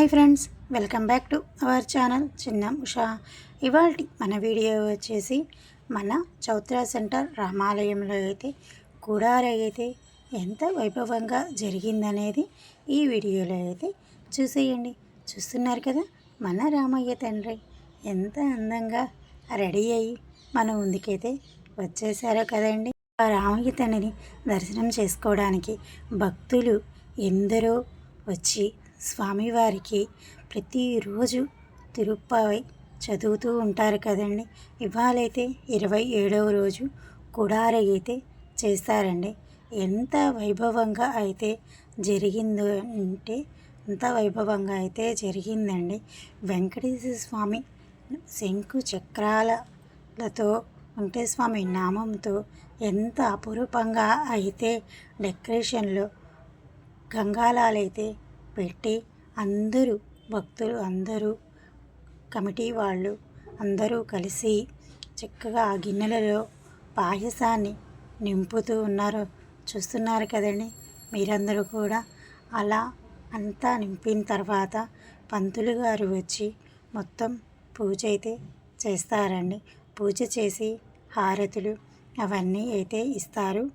Hi friends, welcome back to our channel చిన్న ఉషా. ఇవాల్టి మన వీడియో వచ్చేసి మన చౌత్రా సెంటర్ రామాలయంలో అయితే కుడార అయితే ఎంత వైభవంగా జరిగిందనేది ఈ వీడియోలో అయితే చూసేయండి. చూస్తున్నారు కదా, మన రామయ్య తండ్రి ఎంత అందంగా రెడీ అయ్యి మన ముందుకైతే వచ్చేసారో కదండి. ఆ రామయ్య తండ్రిని దర్శనం చేసుకోవడానికి భక్తులు ఎందరో వచ్చి స్వామివారికి ప్రతిరోజు తిరుప్పావై చదువుతూ ఉంటారు కదండి. ఇవాళైతే 27వ రోజు కుడార అయితే చేస్తారండి. ఎంత వైభవంగా అయితే జరిగిందో అంటే అంత వైభవంగా అయితే జరిగిందండి. వెంకటేశ్వర స్వామి శంకు చక్రాలతో వెంకటేశ్వర స్వామి నామంతో ఎంత అపురూపంగా అయితే డెకరేషన్లో గంగాలాలైతే పెట్టి అందరూ భక్తులు అందరూ కమిటీ వాళ్ళు అందరూ కలిసి చక్కగా ఆ గిన్నెలలో పాయసాన్ని నింపుతూ ఉన్నారు. చూస్తున్నారు కదండి మీరందరూ కూడా. అలా అంతా నింపిన తర్వాత పంతులు గారు వచ్చి మొత్తం పూజ అయితే చేస్తారండి. పూజ చేసి హారతులు అవన్నీ అయితే ఇస్తారు.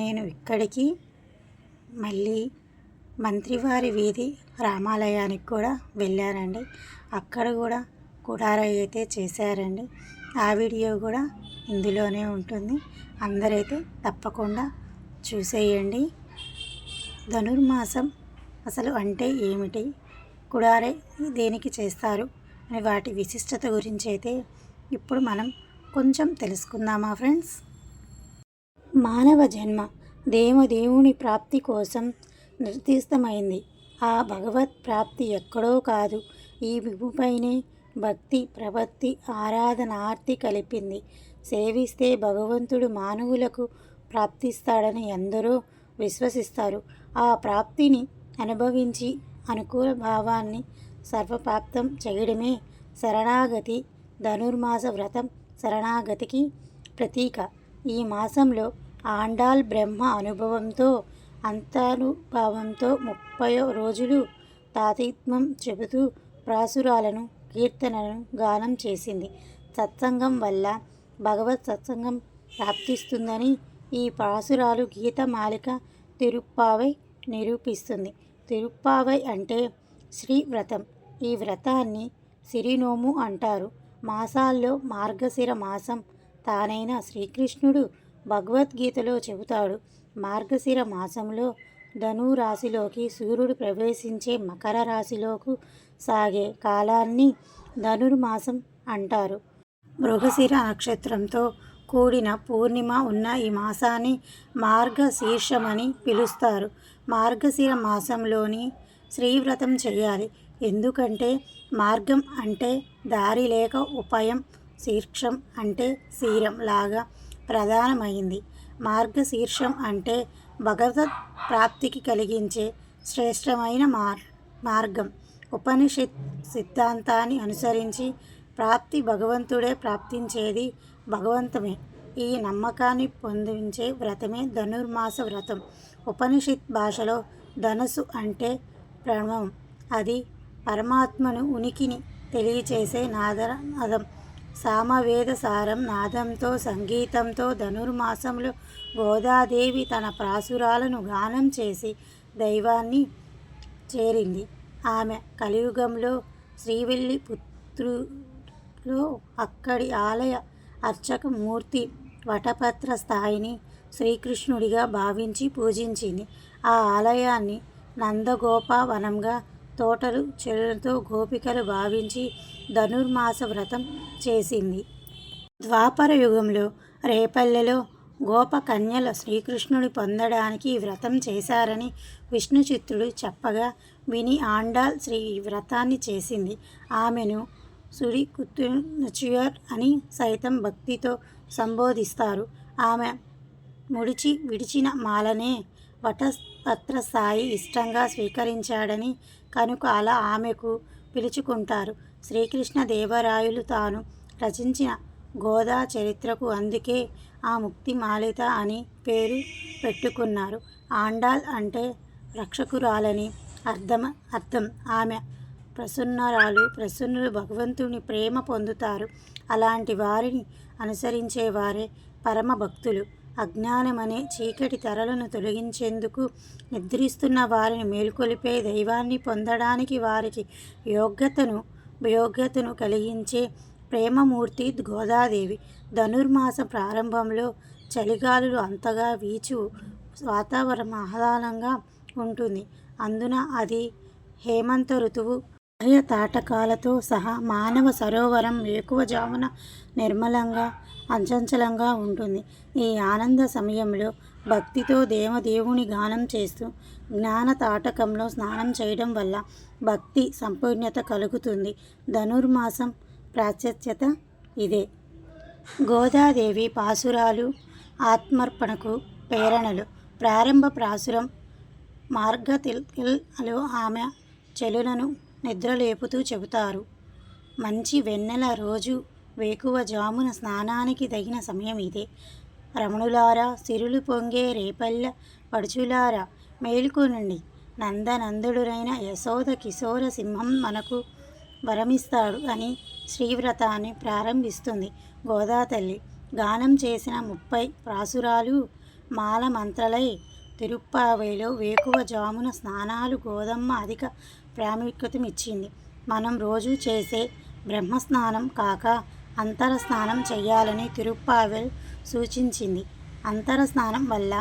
నేను ఇక్కడికి మళ్ళీ మంత్రివారి వీధి రామాలయానికి కూడా వెళ్ళానండి. అక్కడ కూడా కుడార అయితే చేశారండి. ఆ వీడియో కూడా ఇందులోనే ఉంటుంది. అందరైతే తప్పకుండా చూసేయండి. ధనుర్మాసం అసలు అంటే ఏమిటి, కుడారే దేనికి చేస్తారు అని వాటి విశిష్టత గురించి అయితే ఇప్పుడు మనం కొంచెం తెలుసుకుందామా ఫ్రెండ్స్. మానవ జన్మ దేవదేవుని ప్రాప్తి కోసం నిర్దిష్టమైంది. ఆ భగవత్ ప్రాప్తి ఎక్కడో కాదు, ఈ విభుపైనే భక్తి ప్రపత్తి ఆరాధన ఆర్తి కలిపింది. సేవిస్తే భగవంతుడు మానవులకు ప్రాప్తిస్తాడని ఎందరో విశ్వసిస్తారు. ఆ ప్రాప్తిని అనుభవించి అనుకూల భావాన్ని సర్వప్రాప్తం చేయడమే శరణాగతి. ధనుర్మాస వ్రతం శరణాగతికి ప్రతీక. ఈ మాసంలో ఆండాళ్ బ్రహ్మ అనుభవంతో అంతర్భావంతో 30 రోజులు తాతిత్వం చెబుతూ ప్రాసురాలను కీర్తనలను గానం చేసింది. సత్సంగం వల్ల భగవత్ సత్సంగం ప్రాప్తిస్తుందని ఈ పాసురాలు గీతమాలిక తిరుప్పావై నిరూపిస్తుంది. తిరుప్పావై అంటే శ్రీవ్రతం. ఈ వ్రతాన్ని సిరినోము అంటారు. మాసాల్లో మార్గశిర మాసం తానైన శ్రీకృష్ణుడు భగవద్గీతలో చెబుతాడు. మార్గశిర మాసంలో ధనురాశిలోకి సూర్యుడు ప్రవేశించే మకర రాశిలోకి సాగే కాలాన్ని ధనుర్మాసం అంటారు. మృగశిర నక్షత్రంతో కూడిన పూర్ణిమ ఉన్న ఈ మాసాన్ని మార్గశీర్షమని పిలుస్తారు. మార్గశిర మాసంలోని శ్రీవ్రతం చేయాలి. ఎందుకంటే మార్గం అంటే దారి లేక ఉపాయం, శీర్షం అంటే శీరం లాగా ప్రధానమైంది. మార్గశీర్షం అంటే భగవత్ ప్రాప్తికి కలిగించే శ్రేష్టమైన మార్గం. ఉపనిషత్ సిద్ధాంతాన్ని అనుసరించి ప్రాప్తి భగవంతుడే ప్రాప్తించేది భగవంతమే. ఈ నమ్మకాన్ని పొందించే వ్రతమే ధనుర్మాస వ్రతం. ఉపనిషత్ భాషలో ధనస్సు అంటే ప్రణవం. అది పరమాత్మను ఉనికిని తెలియచేసే నాదం. సామవేద సారం నాదంతో సంగీతంతో ధనుర్మాసంలో గోదాదేవి తన ప్రాసురాలను గానం చేసి దైవాన్ని చేరింది. ఆమె కలియుగంలో శ్రీవెల్లి పుత్రులో అక్కడి ఆలయ అర్చక మూర్తి వటపత్ర స్థాయిని శ్రీకృష్ణుడిగా భావించి పూజించింది. ఆ ఆలయాన్ని నందగోపవనంగా తోటలు చెరువులతో గోపికలు భావించి ధనుర్మాస వ్రతం చేసింది. ద్వాపర యుగంలో రేపల్లెలో గోపకన్యల శ్రీకృష్ణుడి పొందడానికి ఈ వ్రతం చేశారని విష్ణుచిత్తుడు చెప్పగా విని ఆండాళ్ శ్రీ వ్రతాన్ని చేసింది. ఆమెను సుడికుతునచుయర్ అని సైతం భక్తితో సంబోధిస్తారు. ఆమె విడిచిన మాలనే వటపత్రసాయి ఇష్టంగా స్వీకరించాడని కనుక అలా ఆమెకు పిలుచుకుంటారు. శ్రీకృష్ణ దేవరాయలు తాను రచించిన గోదా చరిత్రకు అందుకే ఆ ముక్తిమాలిత అని పేరు పెట్టుకున్నారు. ఆండాళ్ అంటే రక్షకురాలని అర్థం. ఆమె ప్రసన్నులు భగవంతుని ప్రేమ పొందుతారు. అలాంటి వారిని అనుసరించేవారే పరమ భక్తులు. అజ్ఞానమనే చీకటి తెరలను తొలగించేందుకు నిద్రిస్తున్న వారిని మేల్కొలిపే దైవాన్ని పొందడానికి వారికి యోగ్యతను కలిగించే ప్రేమమూర్తి గోదాదేవి. ధనుర్మాస ప్రారంభంలో చలిగాలులు అంతగా వీచు వాతావరణం ఆహ్లాదంగా ఉంటుంది. అందున అది హేమంత ఋతువు. తాటకాలతో సహా మానవ సరోవరం వేకువజామున నిర్మలంగా అచంచలంగా ఉంటుంది. ఈ ఆనంద సమయంలో భక్తితో దేవదేవుని గానం చేస్తూ జ్ఞాన తాటకంలో స్నానం చేయడం వల్ల భక్తి సంపూర్ణత కలుగుతుంది. ధనుర్మాసం ప్రాశస్త్యత ఇదే. గోదాదేవి పాసురాలు ఆత్మర్పణకు ప్రేరణలు. ప్రారంభ పాసురం మార్గతిలో ఆమె చెలులను నిద్రలేపుతూ చెబుతారు. మంచి వెన్నెల రోజు వేకువజామున స్నానానికి తగిన సమయం ఇదే. రమణులారా, సిరులు పొంగే రేపల్ల పడుచులారా, మేలుకొనండి. నందనందుడునైన యశోద కిశోర సింహం మనకు వరమిస్తాడు అని శ్రీవ్రతాన్ని ప్రారంభిస్తుంది గోదాతల్లి. గానం చేసిన 30 పాసురాలు మాల మంత్రాలై తిరుప్పావైలో వేకువజామున స్నానాలు గోదమ్మ అధిక ప్రాముఖ్యతనిచ్చింది. మనం రోజు చేసే బ్రహ్మస్నానం కాక అంతర స్నానం చేయాలని తిరుప్పావై సూచించింది. అంతర స్నానం వల్ల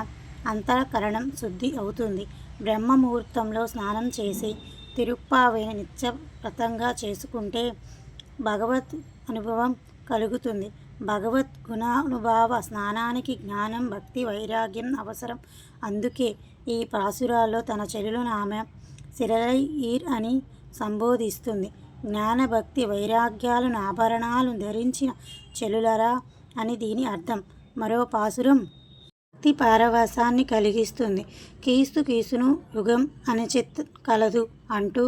అంతఃకరణం శుద్ధి అవుతుంది. బ్రహ్మ ముహూర్తంలో స్నానం చేసి తిరుప్పావైని నిత్యవ్రతంగా చేసుకుంటే భగవత్ అనుభవం కలుగుతుంది. భగవద్ గుణానుభవ స్నానానికి జ్ఞానం, భక్తి, వైరాగ్యం అవసరం. అందుకే ఈ పాసురాల్లో తన చెలులను ఆమె సిరలైర్ అని సంబోధిస్తుంది. జ్ఞాన, భక్తి, వైరాగ్యాలను ఆభరణాలు ధరించిన చెలులరా అని దీని అర్థం. మరో పాసురం భక్తి పారవశాన్ని కలిగిస్తుంది. కీసును యుగం అనిచిత్ కలదు అంటూ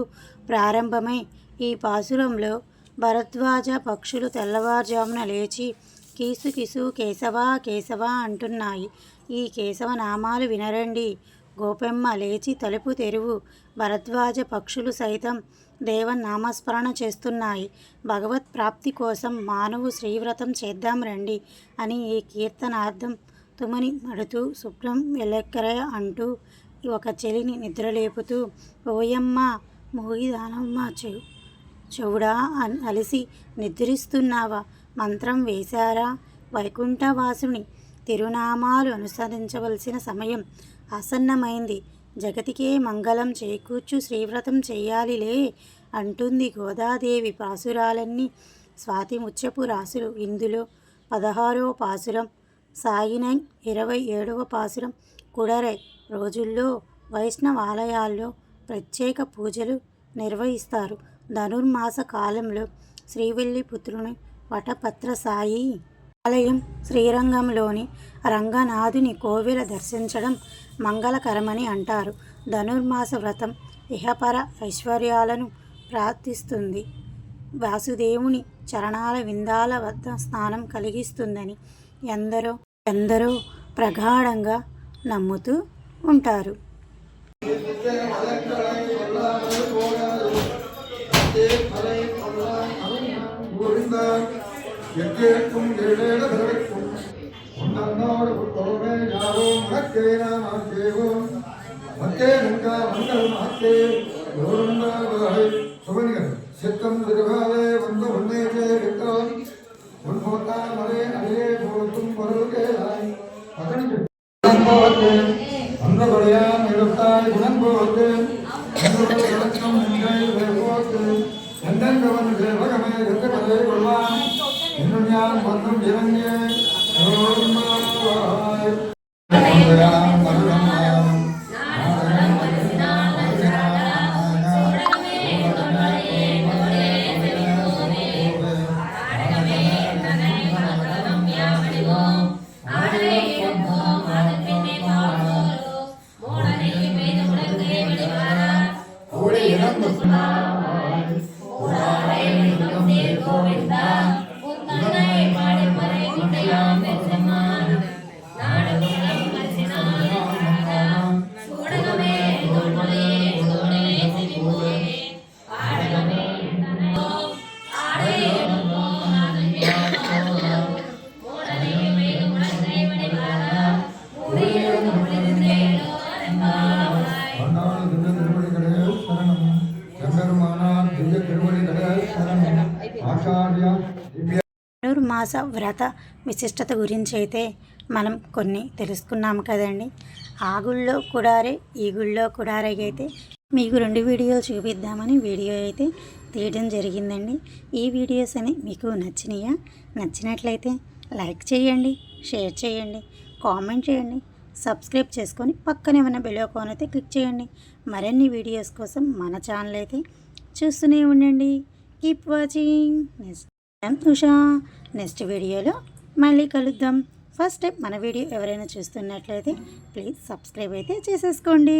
ప్రారంభమై ఈ పాసురంలో భరద్వాజ పక్షులు తెల్లవారుజామున లేచి కీసు కేశవా కేశవా అంటున్నాయి. ఈ కేశవ నామాలు వినరండి. గోపెమ్మ లేచి తలుపు తెరువు. భరద్వాజ పక్షులు సైతం దేవనామస్మరణ చేస్తున్నాయి. భగవత్ ప్రాప్తి కోసం మానవు శ్రీవ్రతం చేద్దాం రండి అని ఈ కీర్తనార్థం తుమని మడుతూ శుభ్రం వెలెక్కరే అంటూ ఒక చెలిని నిద్రలేపుతూ ఓయమ్మ మూగిదానమ్మ చెవుడా అలిసి నిద్రిస్తున్నావా? మంత్రం వేశారా? వైకుంఠవాసుని తిరునామాలు అనుసరించవలసిన సమయం ఆసన్నమైంది. జగతికే మంగళం చేకూర్చు శ్రీవ్రతం చెయ్యాలిలే అంటుంది గోదాదేవి. పాసురాలన్నీ స్వాతి ముత్యపు రాసులు. ఇందులో 16వ పాసురం సాగినై, 27వ పాసురం కుడరై. రోజుల్లో వైష్ణవాలయాల్లో ప్రత్యేక పూజలు నిర్వహిస్తారు. ధనుర్మాస కాలంలో శ్రీవిల్లిపుత్రుని వటపత్రసాయి ఆలయం, శ్రీరంగంలోని రంగనాథుని కోవెల దర్శించడం మంగళకరమని అంటారు. ధనుర్మాస వ్రతం ఇహపర ఐశ్వర్యాలను ప్రార్థిస్తుంది. వాసుదేవుని చరణాల విందాల వద్ద స్నానం కలిగిస్తుందని ఎందరో ప్రగాఢంగా నమ్ముతూ ఉంటారు. గోవింద మాస వ్రత విశిష్టత గురించి అయితే మనం కొన్ని తెలుసుకున్నాము కదండి. ఆ గుళ్ళో కుడారే ఈ గుళ్ళో కుడారే అయితే మీకు 2 వీడియోలు చూపిద్దామని వీడియో అయితే తీయడం జరిగిందండి. ఈ వీడియోస్ అని మీకు నచ్చినాయా? నచ్చినట్లయితే లైక్ చేయండి, షేర్ చేయండి, కామెంట్ చేయండి, సబ్స్క్రైబ్ చేసుకొని పక్కనే ఉన్న బెల్ ఐకాన్ అయితే క్లిక్ చేయండి. మరిన్ని వీడియోస్ కోసం మన ఛానల్ అయితే చూస్తూనే ఉండండి. Keep watching. నెక్స్ట్ వీడియోలో మళ్ళీ కలుద్దాం. ఫస్ట్ టైం మన వీడియో ఎవరైనా చూస్తున్నట్లయితే ప్లీజ్ సబ్స్క్రైబ్ అయితే చేసేసుకోండి.